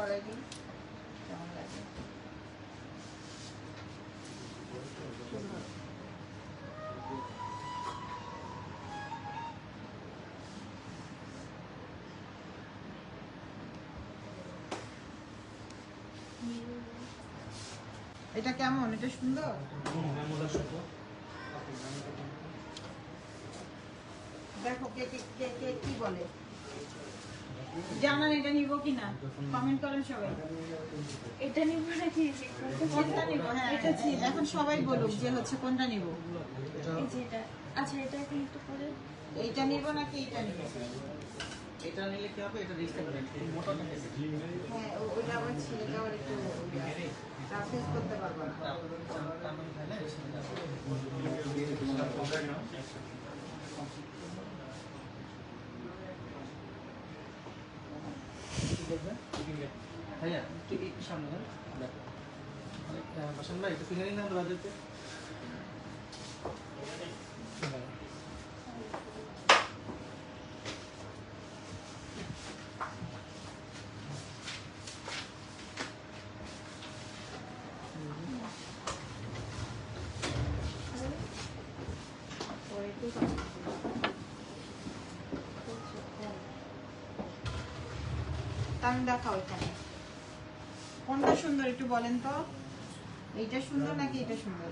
করাই দিই কেমন লাগে। এটা কেমন? এটা সুন্দর। দেখো কে কে কে কে কি বলে, জানান এটা নিব কিনা, কমেন্ট করেন সবাই। এটা নিব নাকি কোনটা নিব? হ্যাঁ এটা ছিল, এখন সবাই বলুক যে হচ্ছে কোনটা নিব। এই যে এটা, আচ্ছা এটা এখন একটু পরে এইটা নিব নাকি এইটা নিব? এটা নিলে কি হবে? এটা রিস্ক হবে, মোটা থাকে। হ্যাঁ ওইটা আবার ছেলেটা আবার একটু রাফেজ করতে পারবো না। ভাইয়া তুই একটু সামনে যান, বাসান ভাই একটু ফিঙ্গারিং দেন রাজুকে। আমি দেখাও এখানে কোনটা সুন্দর একটু বলেন তো, এইটা সুন্দর নাকি এটা সুন্দর?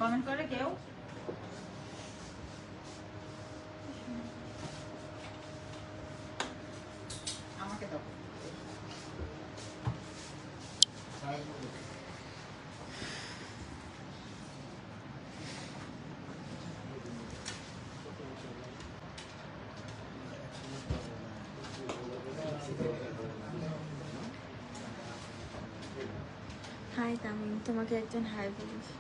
কমেন্ট করে কেউ। আমাকে দাও। হাই তামিম, তোমাকে একজন হাই বলেছে।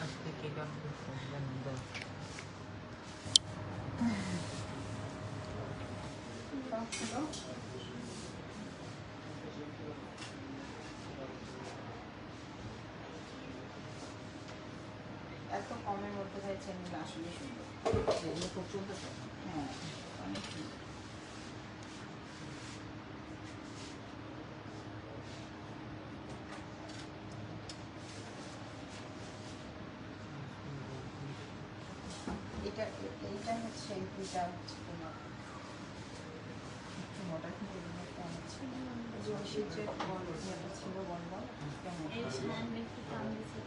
আজকে কে গান করবেন? এত কমের মধ্যে ভাই চ্যানেল আসলে সুন্দর। এগুলো খুব চলতেছে। হ্যাঁ অনেক সুন্দর। এটা এইটা হচ্ছে এই দুইটা হচ্ছে তোমার একটু মোটা কিন্তু এগুলো কেমন ছিল, জোশির যে বল ছিল বল কেমন? এই সামনে একটু কাম দিছে।